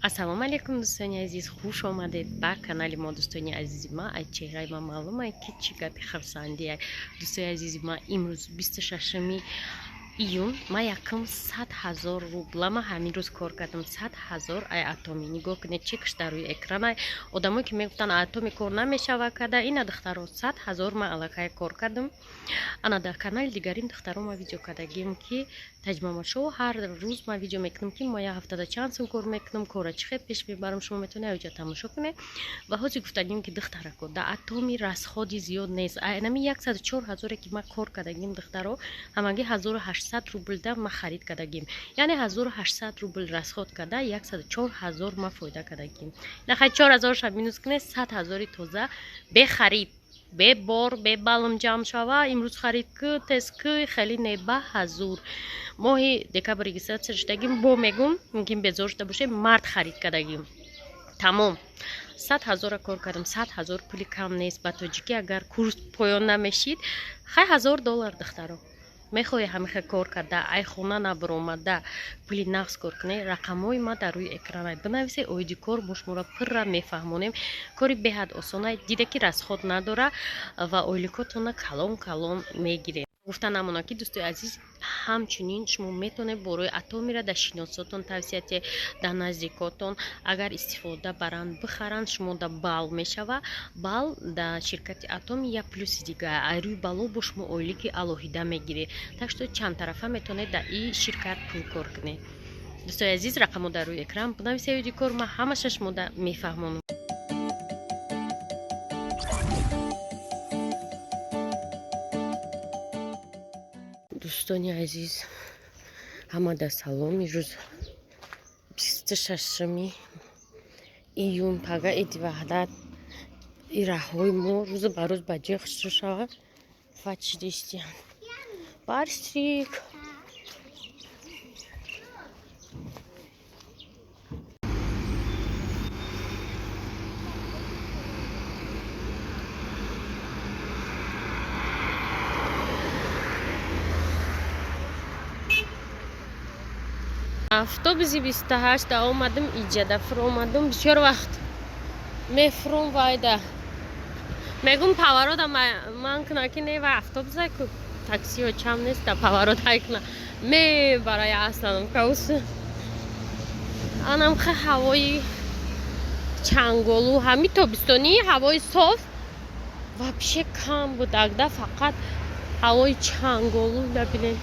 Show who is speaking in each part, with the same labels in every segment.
Speaker 1: ассалому алейкум дӯстони азиз, хуш омадед ба канали мо. Дӯстони азизи ман, аз чеҳраи ман маълума ки чӣ гапи хурсандие. Дӯстони азизи ман, имрӯз 26 июн ман якм 100,000 рубла ман ҳамин рӯз кор кардам. 100,000 ай атоми. Нигоҳ кунед чекш дар рӯи экран. Одамое ки мегуфтанд атоми кор намешава када, ина духтаро 100,000 ман аллакай кор кардам. ана дар канали дигарин духтаро ман видео кардагим ки таҷмамашо ҳар рӯз ман видео мекунам ки мо як ҳафтада чанд сум кор мекунам, кора чӣ хел пеш мебарам. Шумо метавонед оҷа тамошо кунед. Ва ҳозир гуфтагим ки духтарако да атоми расходи зиёд нест. Айнами 104,000 ки ман кор кардагим духтаро ҳамагӣ 1800 рубл да ман харид кардагим. Яъне 1800 рубл расход када 104,000 ман фоида кардагим. нахай 4,000 минус кунед 100,000 тоза бе харид, бе бор, бе балм ҷамъ шава. имрӯз харид ки тест ки хеле не ба ҳазур. моҳи декабр регистратсия шудагим, бо мегум мумкин безор шуда боше, март харид кардагим. тамом 100,000 кор кардам. 100,000 пули кам нест. ба тоҷикӣ агар курс поён намешид хай $1000 духтаро мехоҳӣ ҳамихел кор карда ай хона набаромада пули нағз кор кунӣ. рақамҳои ман дар рӯи экрана бинависед. оиди кор мо шуморо пурра мефаҳмонем. кори беҳад осона, дида ки расход надора ва ойликотона калон калон мегиред. гуфта намона ки дӯстои азиз, ҳамчунин шумо метавонед борои атомира дар шиносотон тавсияте, дар наздикотон агар истифода баранд бихаранд. шумо дар бал мешава. бал дар ширкати атоми як плюси дига, ай рӯи бало бо шумо ойлики алоҳида мегиред. так што чандтарафа метавонед дар ин ширкат пул кор кунед. дӯстои азиз, рақамҳо дар рӯи экран бинависед. оиди кор ман ҳамаша шумо мефаҳмонам. дӯстони азиз, ҳамада салом. имрӯз 26 июн пага иди ваҳдат. ираҳҳои мо рӯза ба рӯз ба ҷои хушрӯ шавад. фачристиан барстрик автобуси 28 омадам иҷа дафр омадам бисёр вақт мефром вайда мегум паварода ман куна ки не ва автобуса ку таксио чам нест да паварот айкна ме барая асланам каус анам ха ҳавои чанголу ҳами тобистони ҳавои соф вообще кам буд. агда фақат ҳавои чанголу да билен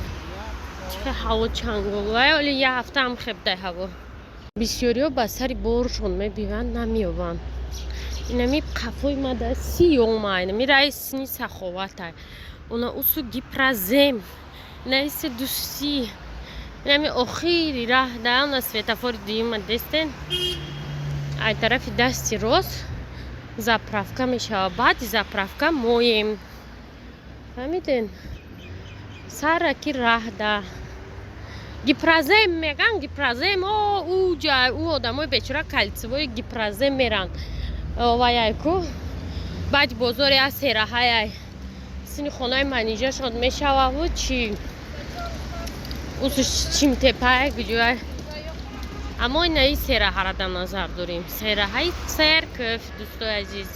Speaker 1: чӣ ҳаво чанголу оли я ҳафта ҳам хебдай ҳаво. бисёриҳо ба сари боршон мебиванд намеёбанд. инами қафои мада си ёмай нами раисни саховатай она усу гипразем наисе дуси нами охири раҳ да на светофори дуюма дестен ай тарафи дасти рост заправка мешава. баъди заправка моем фаҳмиден сараки раҳ да гипразем меган. гипразем ӯ ҷай ӯ одамои бечора калитсивои гипразем меран ваяйку баъди бозори аз сераҳаяй сини хонаи манижа шод мешававу чи усу чимтепай гуҷояй. аммо инаи сераҳара дар назар дорем. сераҳаи церкв. дӯстои азиз,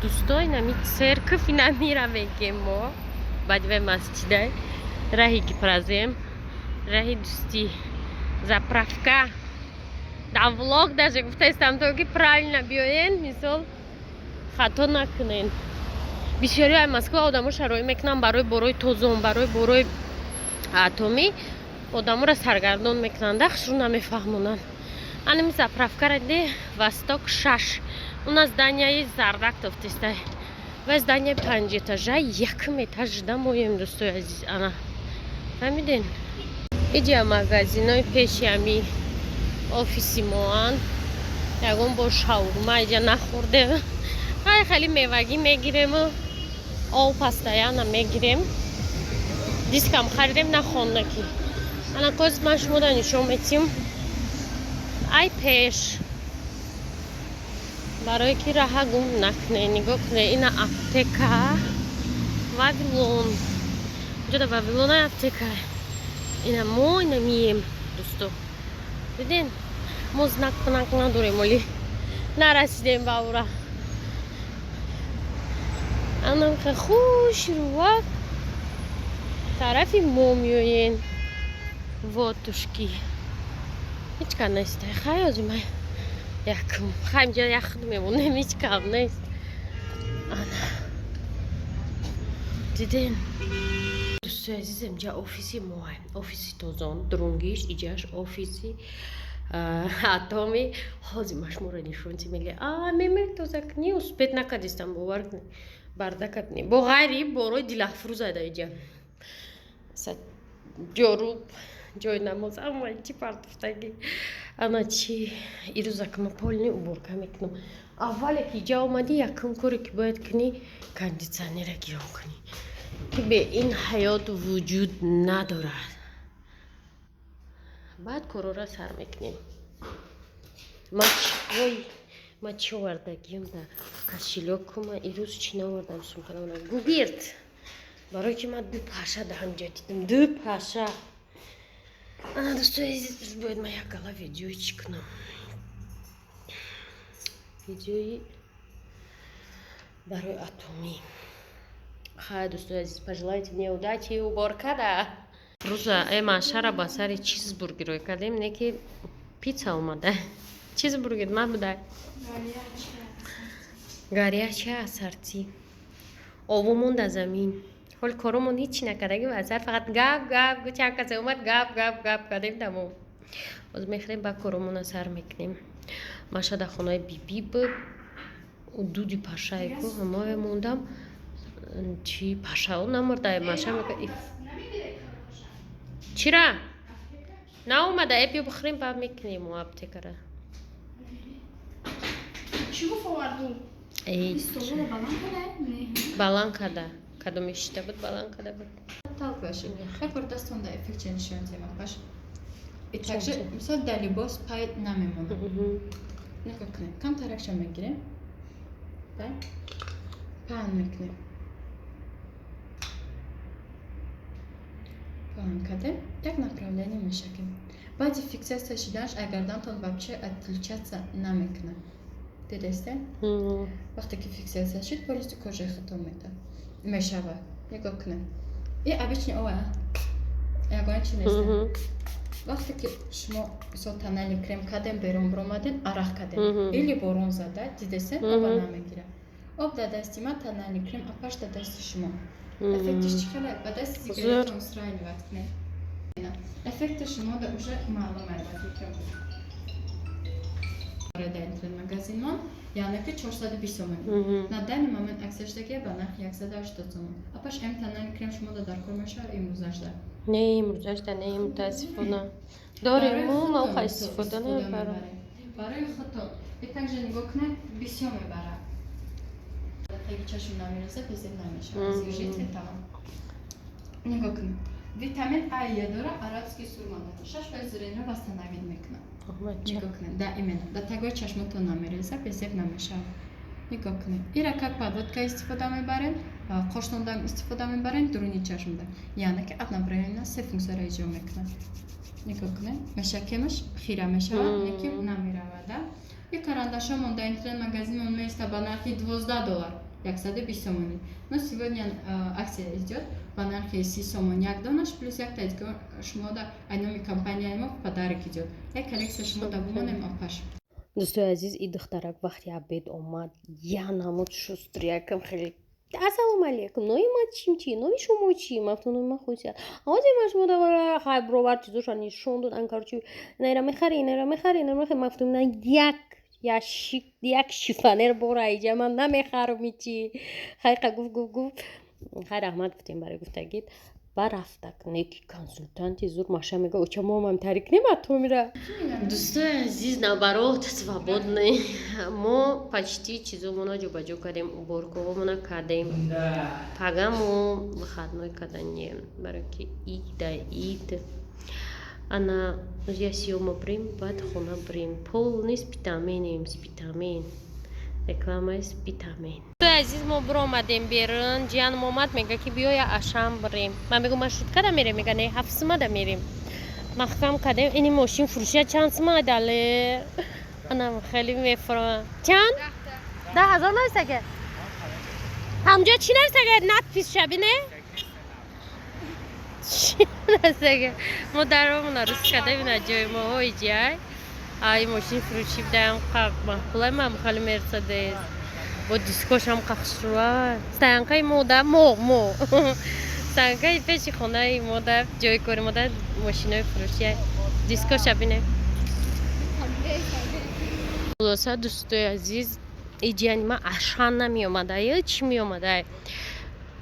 Speaker 1: дӯстои нами церкв инамира мегем мо баъди масҷидай раҳи гипразем раҳи дӯстӣ заправка. дар влог даже гуфтаистам то ки правильно биёен мисол хато накунен. бисёри ай москва одамо шароӣ мекунанд барои борои тозон, барои борои атомӣ одаморо саргардон мекунанд. да хушрӯ намефаҳмонанд. анами заправкара де восток 6 уна зданияи зардактовтестай ва здания 5 этажа якм этаж да моем. дӯстои азиз, ана фаҳмиден иҷа магазинои пеши ами офиси моан ягон бор шаурма иҷа нахӯрдем. ай хеле мевагӣ мегирему об пастаяна мегирем. дискам харидем на хондаки ана коз ман шумода нишон метиҳам ай пеш барое ки раҳа гум накне. нигоҳ кунед ина аптека вавилон ҷода вавилон ай аптека ина мо ина мием дӯсто دیدین مزنق پنق نداریم ولی نرسیدیم به اورا انم که خوش رو وقت طرفی مومیوین واتوشکی هیچ کار نیست خیلی از من یکم خیلی جا یخت میمونیم هیچ کار نیست دیدین دوستو عزیزم جا اوفیسی موه اوفیسی توزان درونگیش ایجاش اوفیسی اتمی حاضی مشموره نیشونتی میگه میمیر توزک نیوز پیت نکدیستم باور کنی بردکت نی با غریب بروی دیل افروز ایده ایجا جاروب جای نماز اما چی پرتفتگی انا چی ایروز اکم پولنی уборка میکنم اولی که جا اومدی یکم کاری که باید کنی کاندیسیونر را گیرم کنی که به این حیات وجود ندارد بعد کارو را سر میکنیم ما چی وردگیم در کشیلوکم ایروز چی نوردم سومکنم گوگیرد برای که من دو پاشه دهم جا دیدم دو پاشه دوستو عزیز باید من یک گلا ویدیوی چی کنم ویدیوی برای اتمی خیلی دوستو عزیز пожелайте мне удачи и уборка да روزا اما شرا با سر چیز برگروی کردیم نه که پیتزا اومده چیز برگرد من بوده گاریاچه اسارتی آومون در زمین حال کارمون هیچی نکرده که واسه فقط گاب چند کسی اومد گاب کردیم تمام باز میخریم با کارمون سر میکنیم ماشه در خونه بی بود و دودی پاشه کو همه موندم چی پاشه اون نمورده ماشه میگه چرا نه اومده ایپی بخوریم بعد میکنیم و اب تکره
Speaker 2: چی گفتم استوله
Speaker 1: بالان کده کدوم اشته بود بالان کده بود
Speaker 2: так باشه خیلی دستون در افکت نشون زیما باش ایتاکش مثلا در لباس پای نمیمونه نگاه کنیم کم ترکشم میگیریم بعد پان میکنیم پان کده یک направление میشکیم بعد فیکساسیا شدنش اگر دانتون вообще отличаться نمیکنه دیدسته وقتی که فیکساسیا شد полностью кожа ختم میشه نگاه کنیم این обычно اوه یگانه چی نیست وقتی که شما مثلا تنالی کرم کدم بیرون برامدین عرق کدم ایلی بارون زده دیدسته آب نمیگیره آب در دستی من تنالی کرم اپاش در دست شما افکتش چیکاره با دست سیگارتون سرایل وقت نه افکت شما در اوجه معلومه فکرم در اینترنت مگزین من یعنی که 420 تومن на данный момент аксияштаги ба нархи 180 تومن اپاش ام تنالی کرم شما در کار میشه امروز نشده
Speaker 1: نه امروزش نه متاسفانه داریم ما خواهی استفاده نمیبرم
Speaker 2: برای خودتون یک также نگاه کنه بسیار میبره خیلی چشم نمیرسه بزید نمیشه از یوجیت تمام نگاه کنه ویتامین A داره арабский сурма дاره 6% зрения восстановить میکنه نگاه کنه دائما до того چشمتون نمیرسه بزید نمیشه نگاه کنید ایرا как подводка استفاده میبرن قاشتوندم استفاده میبرن درونی چشمده یعنی که одновременно سه فункция را اجرا میکنه نگاه کنید مشکمش خیره میشه نکیم نمیرود یک карандаш من در اینترنت магазин он место по нархи $12 120 сомони но сегодня акция идет по нархи 30 сомон یک донаш плюс یک та шумо да айноми компания мо подарок идет یک коллекция шумо да бумонем апаш
Speaker 1: دوستای عزیز این دخترک وقتی عبید اومد یا نمود شستر یکم خیلی السلام علیکم نوی ما چی نوی شما چی مفتون نوی ما خوشی آزی ما شما دا خیلی بروبر چیزوش نشون داد انکارچی نیرا میخری مفتون نه یک شیفانر برو ایجا من نمیخرم چی خیلی گفت خیلی رحمت گفتیم برای گفتگید رفتک نیکی کنسولتانتی زور ماشه میگه اوچه مامم تاریک نمیاد تو میره دوستای عزیز نبرات свободный ما почти чизумона ҷобаҷо кардем уборкаҳомона кардем пагамо выходной каданем барои ки ид ана я сиёма брим баъд хона брим пол низ витаминем витамин реклама из витамин عزیز ما برو آمدیم بیرون جیانم اومد میگه که بیای اشام بریم من میگم ما شد کده میریم میگه نه 7 ماه میریم محکم کردیم. این ماشین فروشی چند سمه داره؟ انم خیلی میفرم. چند؟ 10,000 نرسه که؟ همجا چی نرسه که؟ نت پیس شبینه؟ چی نرسه که؟ ما در همون روز کردیم این جای ما های جای ای ماشین فروشی بدیم قاق محکوله من خیلی مرسدس با دیسکوش هم قخشروه ستنگای موده مو ستنگای پیش خونه موده جای کاری موده ماشین های فروشی دیسکو شبینه. خلاصه دوستای عزیز ایجانی ما اشان نمی اومده یا چی می اومده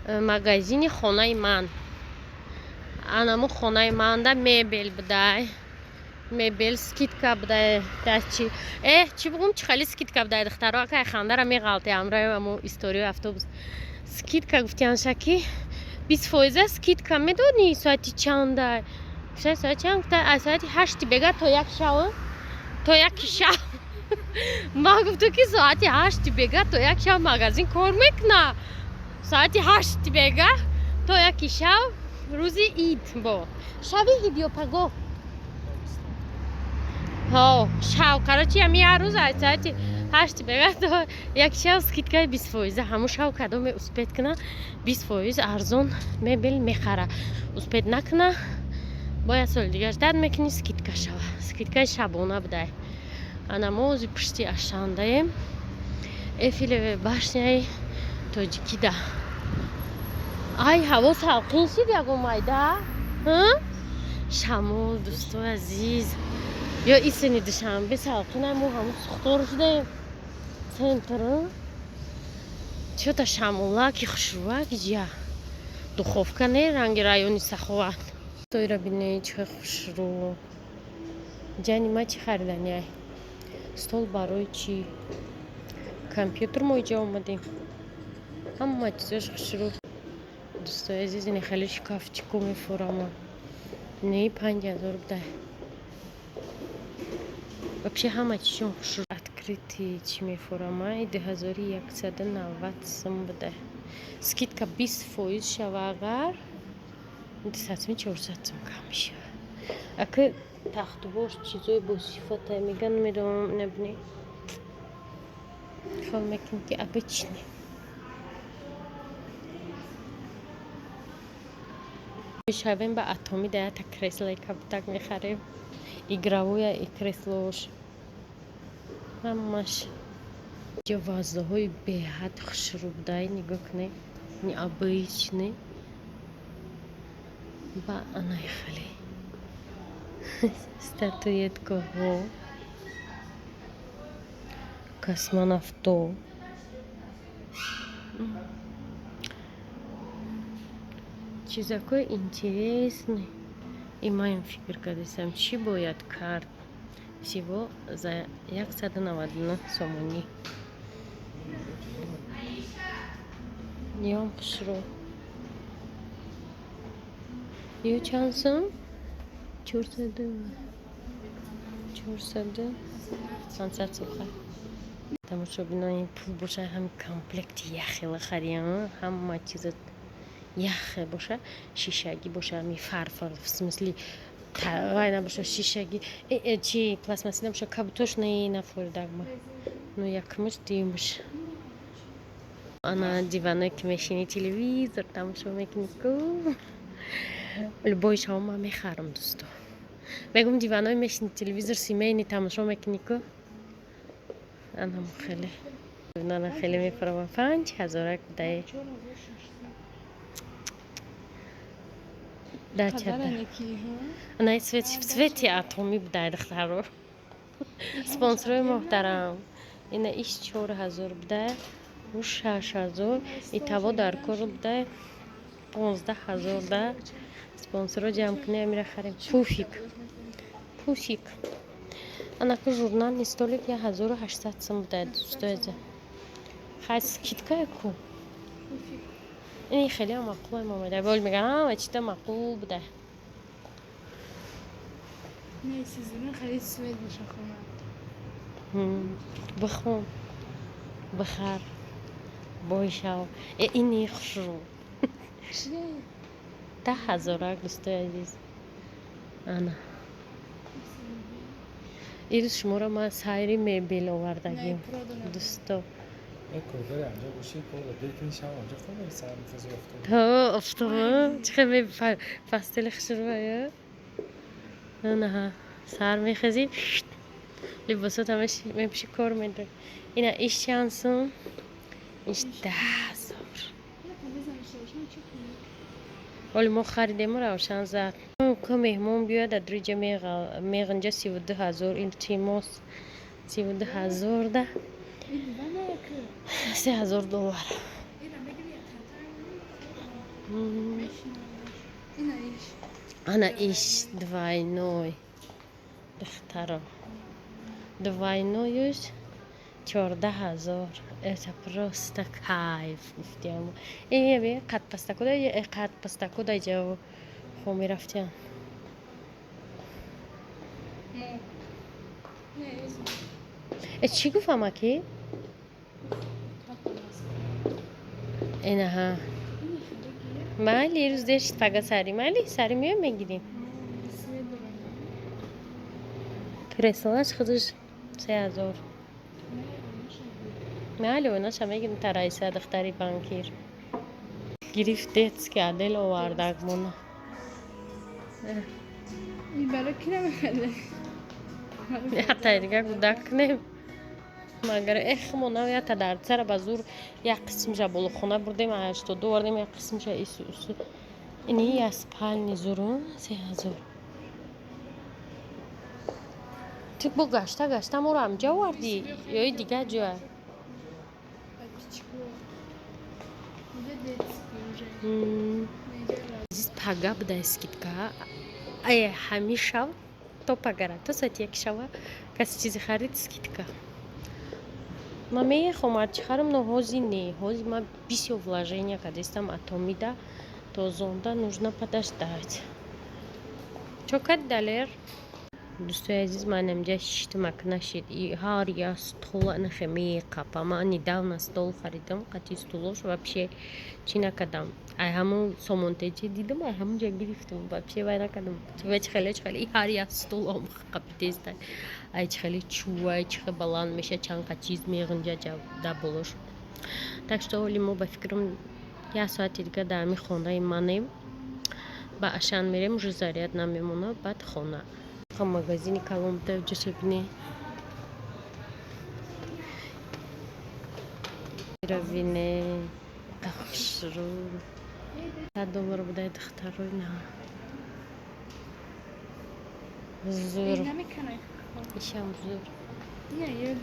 Speaker 1: مغازین خونه من انمو خونه من ده میبل بده میبل سکیتکا بده دستی چی بگم چی خیلی سکیتکا بده دخترها که خنده را میغلطه امروز امو استوری اتوبوس سکیتکا گفتیان شکی 20% سکیتکا میدونی ساعتی چنده ساعتی چند گفته ساعتی 8 بگه تا یک شو ما گفتم که ساعتی 8 بگه تا یک شو مغازین کار میکنه ساعتی 8 بگه تا یک شو روزی اید با شبی ایدیو پگو ها شو کراچی همی هر روز ساعتی 8 بگه تا یک شو سکیتکای 20% همون شو کدوم اسپید کنه 20% ارزون میبل میخره اسپید نکنه باید سال دیگه داد میکنی سکیتکا شو سکیتکای شبانه بده انا موزی پشتی اشانده افیل باشنی توجیکی ده ای هوا سالقین شد یک اومده شمال دوستو عزیز یا ایسانی دوشنبه سالقین همون سختور شده سنتر چه تا شماله که خوشروه گیجیا دخوفکه نه رنگ رایونی سخوات توی را بینه چه خوشرو جانی ما چی خریدنی стол برای چی کامپیوتر ما اینجا اومدیم همه چیزش خوشرو دوستای عزیز این خیلی شکافچیکو میفورم نه 5,000 بده вообще همه چیشون خوشرو открытый چی میفورم ای 2190 сом بده скидка 20% شوه اگر 400 сом کم میشه اگه تخت باش چیزای با صفت میگن میدونم نبینی خال میکنم که ابی چینی شبیم با اتمی ده تا کرسل کبتک میخریم ایگراوی ای کرسلوش همش جوازه های به حد خوشرو بودای نگاه کنه نی ابی چینی با انای خالی статуэтка во космонавтов чизакой интересный и моим фигур кадесам чи бояд карт всего за 191 сомони ям хушро ё чанд сом 400 500 سوخه تماشا بینایی پول باشه هم کامپلکت یخی خریم هم چیز یخ باشه شیشگی باشه می فرفرس مثلی وای نباشه شیشگی چی پلاستماسی نباشه کابوتوش نه نفوردم ну якмыш деймиш ана дивана ки мешини телевизор тамошо мекунӣ ку любой шома мехарам дӯсто мегум диванои мешини телевизор семейни тамошо мекунӣ ку анам хеле нана хеле мефаҳмам 5,000 будаи дачада ана свети атоми будаи духтаро спонсорои моҳтарам ина иш 4,000 будаи у 6,000 итаво дар кор будаи 15,000 да спонсоро ҷамъ кунӣ амира харем пуфик анаку журнал столик 1800 сом будаи дӯстои хай скидка ку ин хеле мақул омада бол мегам чита мақул буда
Speaker 2: не сезон خرید سوئد باشه
Speaker 1: بخون بخر بایشاو اینی خوشرو 10,000 دوستای عزیز انا ایروز شما را ما سایری میبیل آوردگیم
Speaker 2: نه پرودو نه
Speaker 1: دوستا
Speaker 3: کولر اینجا گوشی پول دیگه شب اونجا خونه سر می‌خواد افتاد.
Speaker 1: ها افتاد چه می فاستل خشر بایا نه سر میخزی لباسات همش میپیشی کار میده اینا ایش شانسون ایش 10,000 ولی ما خریدیم و روشن زد که مهمون بیاد ادریج میغنجا 32,000 این تیموس 32,000 ده 3,000 دلار أنا إيش двойной دخترم двойной 14,000 это просто кайф گفتیم این بیا قد پستا کدای قد پستا کدای جو خو میرفتیم چی گفتم اکی اینه ها مالی روز داشت فقط سری مالی سری میام میگیریم پرسناش خودش 3,000 مالی اوناش هم میگیم ترایسه دختری بانکیر گریفت دیتس که عدل آوردک مونا
Speaker 2: این برای کی نمیخواده
Speaker 1: حتی دیگه گودک نیم مگر اخ مونا یا تا درد سر بازور یا قسمش بولو خونه بردیم 82 بردیم یا قسمش ایسو اینی از پال نزورون 3,000 تو با گشته ما رو همجا وردی یا دیگه جا Здесь пагабда скидка. Ай, хamisha, то пагара, то сати кшава, кас чизи харид скидка. Маме хомар чхарам, но хози не, хози ма бисё вложения, когда там атомида, то зонда нужно подождать. Чё каддалер? دوستای عزیز من امجا شیشتمک نشید هار یا стол نخمی قپا недавно стол خریدم قطعی столош вообще چی نکردم ای همون سومونتجی دیدم ای همون جا گرفتم вообще وای نکردم چه خیلی هار یا стол هم قپی تست ای خیلی چوای چه балан میشه چند چیز میگنجا جا بولش так что ولی ما با فکرم یه ساعتی دیگه در می خونه منیم با اشان میریم уже заряд نمیمونه بعد خونه в магазине Колумб дешевле. Равине, тахшру. $1 буде второй на. Зур. Ишам зур.
Speaker 2: نه یه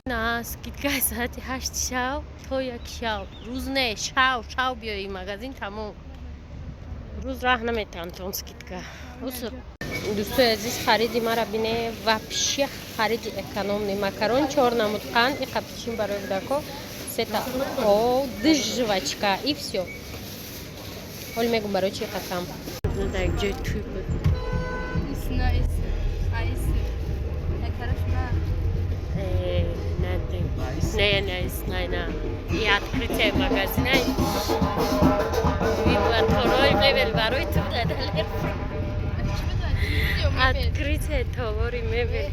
Speaker 1: نه скидка ساعتی 8 شب تو یک شب روز نه شب بیایی магазин تمام روز راه نمیتونم تون скидка دوستای عزیز خریدی ما را بینه вообще خریدی اکانومنی ماکارон черный муткан и капучин барой вдако сета о дыжвачка и все ول میگم برای چی خطم در یک جای توی بود
Speaker 2: ایس طرف
Speaker 1: نه і открытие магазина второй мебель برای تو دادن открытие товары мебель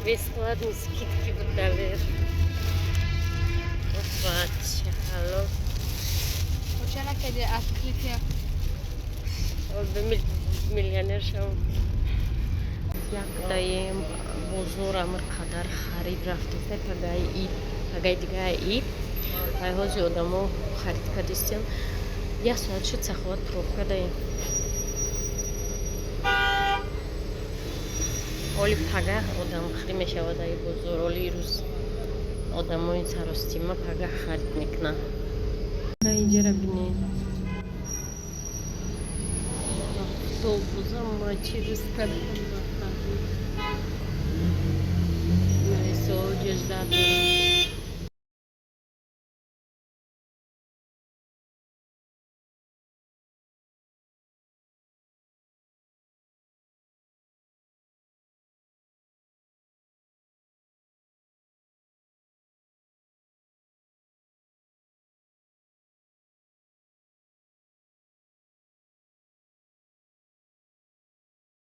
Speaker 1: бесплатные скидки выдали вот
Speaker 2: وچنا که открытие
Speaker 1: миллионер شو یک دایم بزرگ امر قدر خرید رفته پگای دیگه اید های هازی آدمو خرید کردیم یک ساعت شد سخوات پروبکا دایم اولی پگه آدم خرید میشود ای بزرگ اولی روز آدمو این سرستیما پگه خرید میکنن اینجا را بینید автобусом через Калькутта. Одежда.